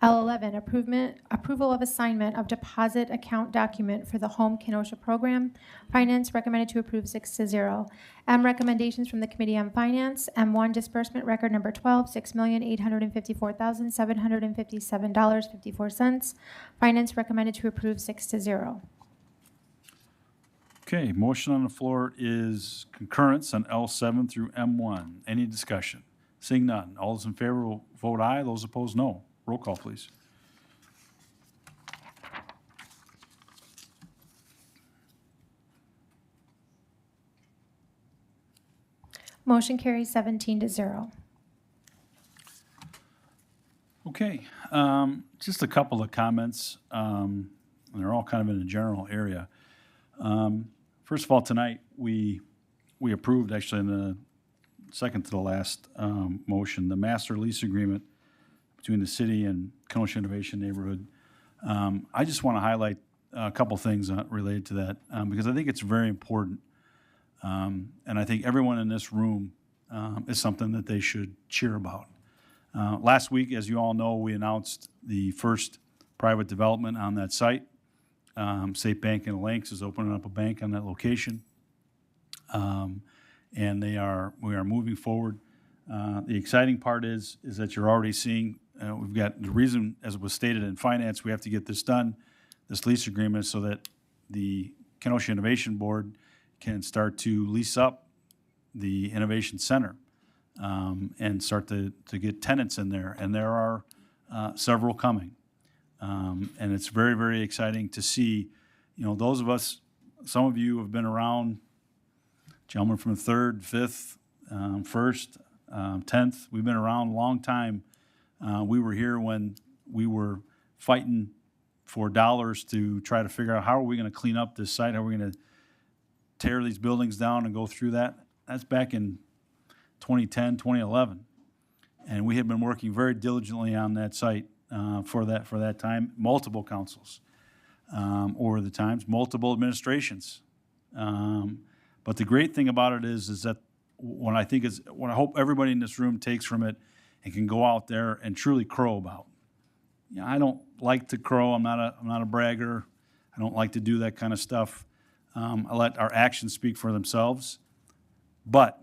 L11, approval of assignment of deposit account document for the Home Kenosha program. Finance recommended to approve 6-0. M, recommendations from the Committee on Finance. M1, disbursement record number 12, $6,854,757.54. Finance recommended to approve 6-0. Okay, motion on the floor is concurrence on L7 through M1. Any discussion? Seeing none. All those in favor will vote aye. Those opposed, no. Roll call, please. Motion carries 17-0. Okay, just a couple of comments. And they're all kind of in a general area. First of all, tonight, we approved, actually in the second to the last motion, the master lease agreement between the city and Kenosha Innovation Neighborhood. I just want to highlight a couple things related to that because I think it's very important. And I think everyone in this room is something that they should cheer about. Last week, as you all know, we announced the first private development on that site. State Bank and Links is opening up a bank on that location. And we are moving forward. The exciting part is that you're already seeing, we've got the reason, as was stated in finance, we have to get this done, this lease agreement, so that the Kenosha Innovation Board can start to lease up the Innovation Center and start to get tenants in there. And there are several coming. And it's very, very exciting to see, those of us, some of you have been around, gentlemen from the 3rd, 5th, 1st, 10th, we've been around a long time. We were here when we were fighting for dollars to try to figure out how are we going to clean up this site, how are we going to tear these buildings down and go through that. That's back in 2010, 2011. And we had been working very diligently on that site for that time, multiple councils over the times, multiple administrations. But the great thing about it is that what I hope everybody in this room takes from it and can go out there and truly crow about. I don't like to crow. I'm not a bragger. I don't like to do that kind of stuff. I let our actions speak for themselves. But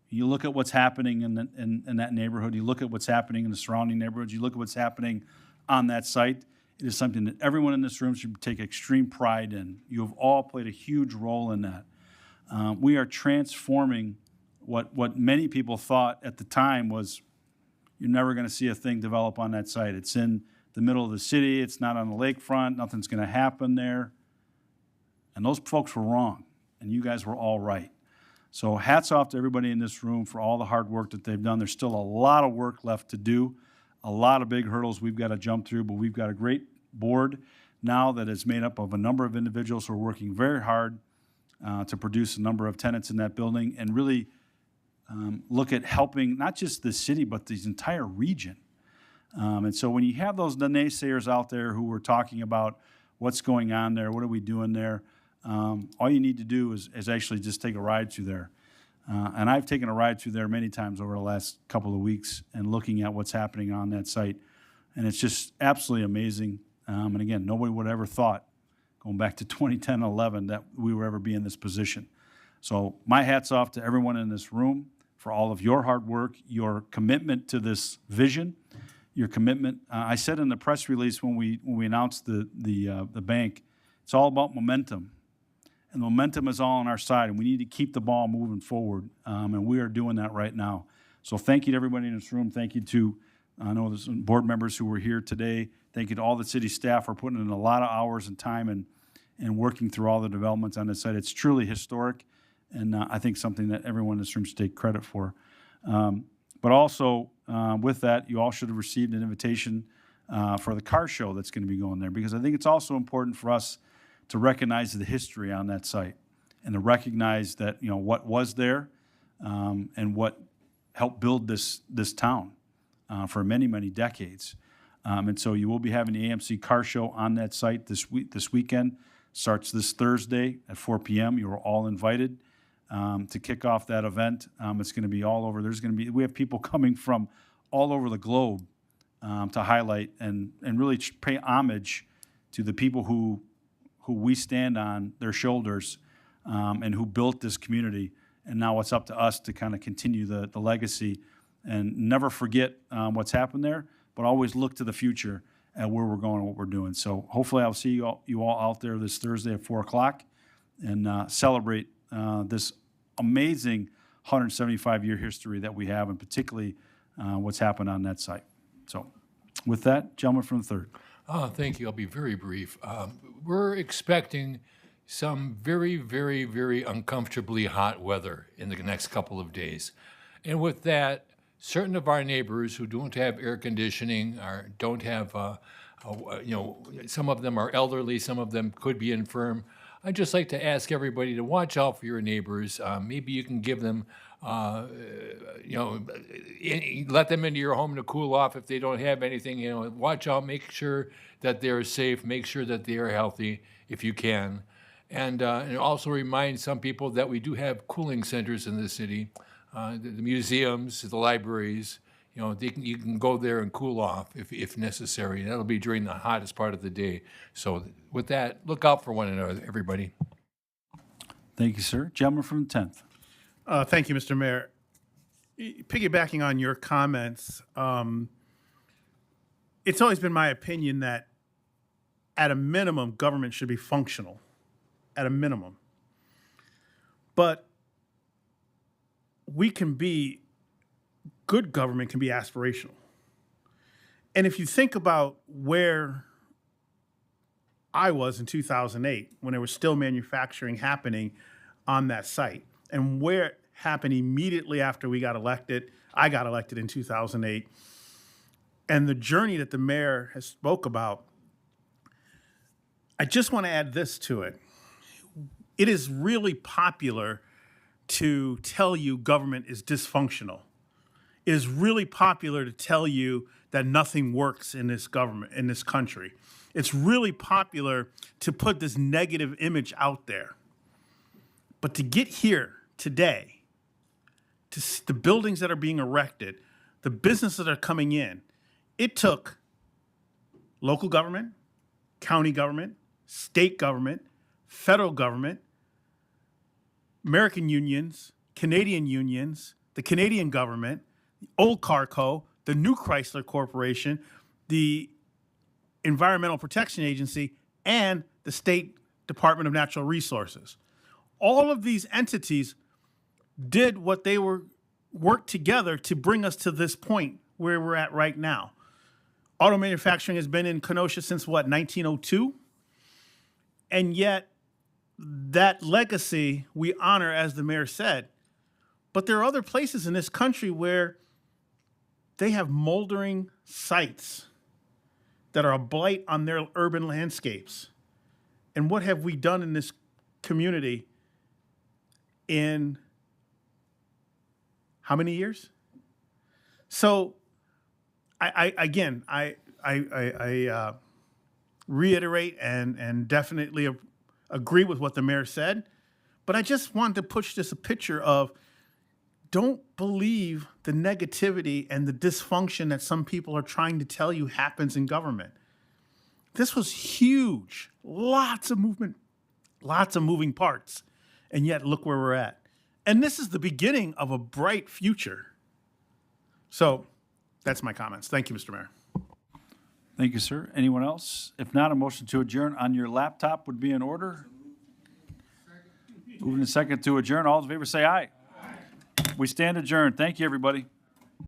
you look at what's happening in that neighborhood. You look at what's happening in the surrounding neighborhoods. You look at what's happening on that site. It is something that everyone in this room should take extreme pride in. You have all played a huge role in that. We are transforming what many people thought at the time was you're never going to see a thing develop on that site. It's in the middle of the city. It's not on the lakefront. Nothing's going to happen there. And those folks were wrong, and you guys were all right. So hats off to everybody in this room for all the hard work that they've done. There's still a lot of work left to do, a lot of big hurdles we've got to jump through, but we've got a great board now that is made up of a number of individuals who are working very hard to produce a number of tenants in that building and really look at helping not just the city, but this entire region. And so when you have the naysayers out there who are talking about what's going on there, what are we doing there, all you need to do is actually just take a ride through there. And I've taken a ride through there many times over the last couple of weeks and looking at what's happening on that site. And it's just absolutely amazing. And again, nobody would have ever thought, going back to 2010, 11, that we would ever be in this position. So my hat's off to everyone in this room for all of your hard work, your commitment to this vision, your commitment. I said in the press release when we announced the bank, it's all about momentum. And the momentum is all on our side, and we need to keep the ball moving forward, and we are doing that right now. So thank you to everybody in this room. Thank you to, I know there's some board members who were here today. Thank you to all the city staff for putting in a lot of hours and time and working through all the developments on this site. It's truly historic, and I think something that everyone in this room should take credit for. But also, with that, you all should have received an invitation for the car show that's going to be going there, because I think it's also important for us to recognize the history on that site and to recognize that, what was there and what helped build this town for many, many decades. And so you will be having the AMC car show on that site this weekend. Starts this Thursday at 4 p.m. You are all invited to kick off that event. It's going to be all over. We have people coming from all over the globe to highlight and really pay homage to the people who we stand on their shoulders and who built this community. And now it's up to us to kind of continue the legacy and never forget what's happened there, but always look to the future at where we're going and what we're doing. So hopefully I'll see you all out there this Thursday at 4 o'clock and celebrate this amazing 175-year history that we have, and particularly what's happened on that site. So with that, gentleman from the third. Thank you. I'll be very brief. We're expecting some very, very, very uncomfortably hot weather in the next couple of days. And with that, certain of our neighbors who don't have air conditioning or don't have, some of them are elderly, some of them could be infirm. I'd just like to ask everybody to watch out for your neighbors. Maybe you can give them, let them into your home to cool off if they don't have anything. Watch out, make sure that they're safe, make sure that they are healthy if you can. And also remind some people that we do have cooling centers in the city, the museums, the libraries. You can go there and cool off if necessary. That'll be during the hottest part of the day. So with that, look out for one another, everybody. Thank you, sir. Gentleman from the 10th. Thank you, Mr. Mayor. Piggybacking on your comments, it's always been my opinion that at a minimum, government should be functional, at a minimum. But good government can be aspirational. And if you think about where I was in 2008, when there was still manufacturing happening on that site, and where it happened immediately after I got elected in 2008, and the journey that the mayor has spoke about, I just want to add this to it. It is really popular to tell you government is dysfunctional. It is really popular to tell you that nothing works in this government, in this country. It's really popular to put this negative image out there. But to get here today, to the buildings that are being erected, the businesses that are coming in, it took local government, county government, state government, federal government, American unions, Canadian unions, the Canadian government, the old Carco, the new Chrysler Corporation, the Environmental Protection Agency, and the State Department of Natural Resources. All of these entities did what they worked together to bring us to this point where we're at right now. Auto manufacturing has been in Kenosha since, 1902? And yet, that legacy we honor, as the mayor said. But there are other places in this country where they have moldering sites that are a blight on their urban landscapes. And what have we done in this community in how many years? So, I reiterate and definitely agree with what the mayor said, but I just wanted to push this a picture of don't believe the negativity and the dysfunction that some people are trying to tell you happens in government. This was huge, lots of movement, lots of moving parts, and yet look where we're at. And this is the beginning of a bright future. So that's my comments. Thank you, Mr. Mayor. Thank you, sir. Anyone else? If not, a motion to adjourn on your laptop would be in order. Moving to second to adjourn. All in favor say aye. We stand adjourned. Thank you, everybody.